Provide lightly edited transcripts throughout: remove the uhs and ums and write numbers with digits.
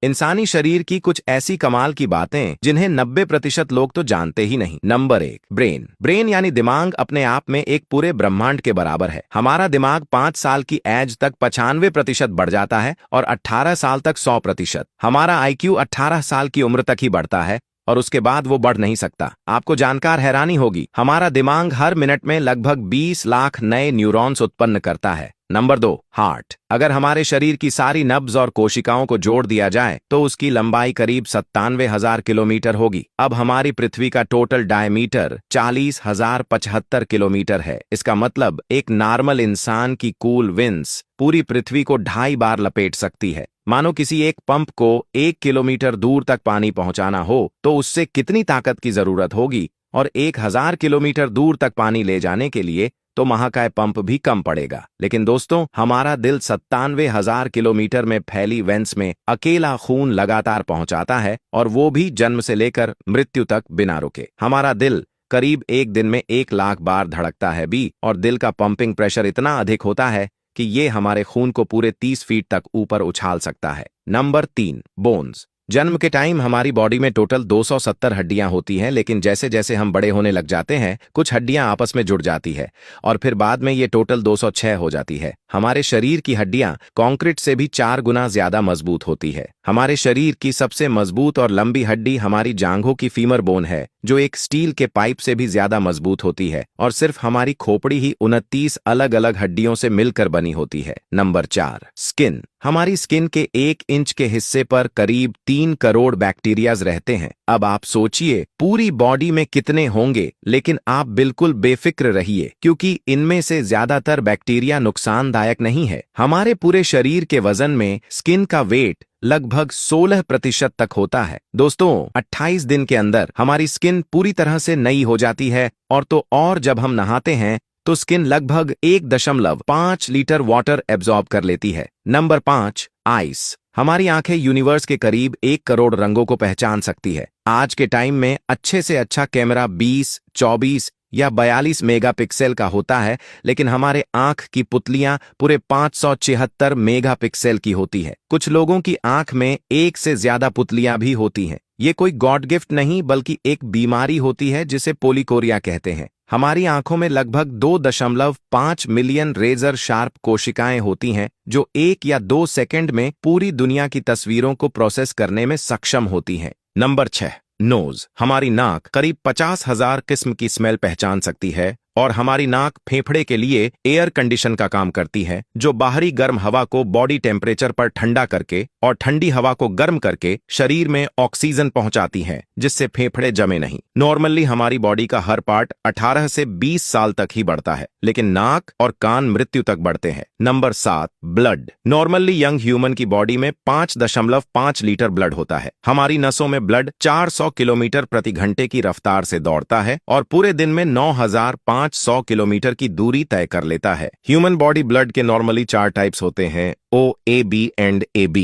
इंसानी शरीर की कुछ ऐसी कमाल की बातें जिन्हें 90% लोग तो जानते ही नहीं। Number 1, brain. ब्रेन यानी दिमाग अपने आप में एक पूरे ब्रह्मांड के बराबर है। हमारा दिमाग 5 साल की एज तक 95% बढ़ जाता है और 18 साल तक 100%। हमारा IQ 18 साल की उम्र तक ही बढ़ता है और उसके बाद वो बढ़ नहीं सकता। आपको जानकर हैरानी होगी, हमारा दिमाग हर मिनट में लगभग 20 लाख नए न्यूरॉन्स उत्पन्न करता है। Number 2, heart. अगर हमारे शरीर की सारी नब्ज और कोशिकाओं को जोड़ दिया जाए तो उसकी लंबाई करीब 97,000 किलोमीटर होगी। अब हमारी पृथ्वी का टोटल डायमीटर 40,075 किलोमीटर है। इसका मतलब एक नॉर्मल इंसान की कूल विंस पूरी पृथ्वी को 2.5 बार लपेट सकती है। मानो किसी एक पंप को 1 किलोमीटर दूर तक पानी पहुंचाना हो तो उससे कितनी ताकत की जरूरत होगी, और 1000 किलोमीटर दूर तक पानी ले जाने के लिए तो महाकाय पंप भी कम पड़ेगा। लेकिन दोस्तों, हमारा दिल 97,000 किलोमीटर में फैली वेंस में अकेला खून लगातार पहुंचाता है, और वो भी जन्म से लेकर मृत्यु तक बिना रुके। हमारा दिल करीब एक दिन में 1 लाख बार धड़कता है भी, और दिल का पंपिंग प्रेशर इतना अधिक होता है कि ये हमारे खून को पूरे 30 फीट तक ऊपर उछाल सकता है। Number 3, bones. जन्म के टाइम हमारी बॉडी में टोटल 270 हड्डियां होती हैं, लेकिन जैसे जैसे हम बड़े होने लग जाते हैं कुछ हड्डियां आपस में जुड़ जाती है और फिर बाद में ये टोटल 206 हो जाती है। हमारे शरीर की हड्डियां कंक्रीट से भी 4 गुना ज्यादा मजबूत होती है। हमारे शरीर की सबसे मजबूत और लंबी हड्डी हमारी जांघों की फीमर बोन है, जो एक स्टील के पाइप से भी ज्यादा मजबूत होती है, और सिर्फ हमारी खोपड़ी ही 29 अलग अलग हड्डियों से मिलकर बनी होती है। Number 4, skin. हमारी स्किन के 1 इंच के हिस्से पर करीब 3 करोड़ बैक्टीरियाज रहते हैं। अब आप सोचिए पूरी बॉडी में कितने होंगे, लेकिन आप बिल्कुल बेफिक्र रहिए क्योंकि इनमें से ज्यादातर बैक्टीरिया नुकसानदायक नहीं है। हमारे पूरे शरीर के वजन में स्किन का वेट लगभग 16% तक होता है। दोस्तों, 28 दिन के अंदर हमारी स्किन पूरी तरह से नई हो जाती है, और जब हम नहाते हैं तो स्किन लगभग 1.5 लीटर वाटर एब्जॉर्ब कर लेती है। Number 5, ice. हमारी आंखें यूनिवर्स के करीब 1 करोड़ रंगों को पहचान सकती है। आज के टाइम में अच्छे से अच्छा कैमरा 20, 24 या 42 मेगापिक्सल का होता है, लेकिन हमारे आंख की पुतलियां पूरे 576 मेगापिक्सल की होती है। कुछ लोगों की आंख में 1 से ज्यादा पुतलियां भी होती हैं। ये कोई गॉड गिफ्ट नहीं बल्कि एक बीमारी होती है जिसे पोलिकोरिया कहते हैं। हमारी आंखों में लगभग 2.5 मिलियन रेजर शार्प कोशिकाएं होती हैं जो 1 या 2 सेकंड में पूरी दुनिया की तस्वीरों को प्रोसेस करने में सक्षम होती हैं। Number 6, nose. हमारी नाक करीब 50,000 किस्म की स्मेल पहचान सकती है, और हमारी नाक फेफड़े के लिए एयर कंडीशन का काम करती है, जो बाहरी गर्म हवा को बॉडी टेम्परेचर पर ठंडा करके और ठंडी हवा को गर्म करके शरीर में ऑक्सीजन पहुंचाती है, जिससे फेफड़े जमे नहीं। नॉर्मली हमारी बॉडी का हर पार्ट 18 से 20 साल तक ही बढ़ता है, लेकिन नाक और कान मृत्यु तक बढ़ते हैं। Number 7, blood. Normally young human की बॉडी में 5.5 लीटर ब्लड होता है। हमारी नसों में ब्लड 400 किलोमीटर प्रति घंटे की रफ्तार से दौड़ता है और पूरे दिन में 9,500 किलोमीटर की दूरी तय कर लेता है। ह्यूमन बॉडी ब्लड के नॉर्मली 4 टाइप्स होते हैं, O, AB एंड AB।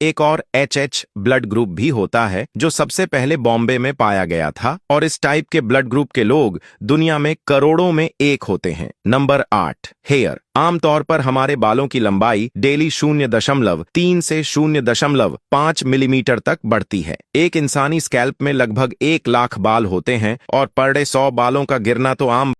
एक और HH ब्लड ग्रुप भी होता है जो सबसे पहले बॉम्बे में पाया गया था, और इस टाइप के ब्लड ग्रुप के लोग दुनिया में करोड़ों में 1 होते हैं। Number 8, hair. आमतौर पर हमारे बालों की लंबाई डेली 0.3 से 0.5 मिलीमीटर तक बढ़ती है। एक इंसानी स्कैल्प में लगभग 1 लाख बाल होते हैं, और पर डे 100 बालों का गिरना तो आम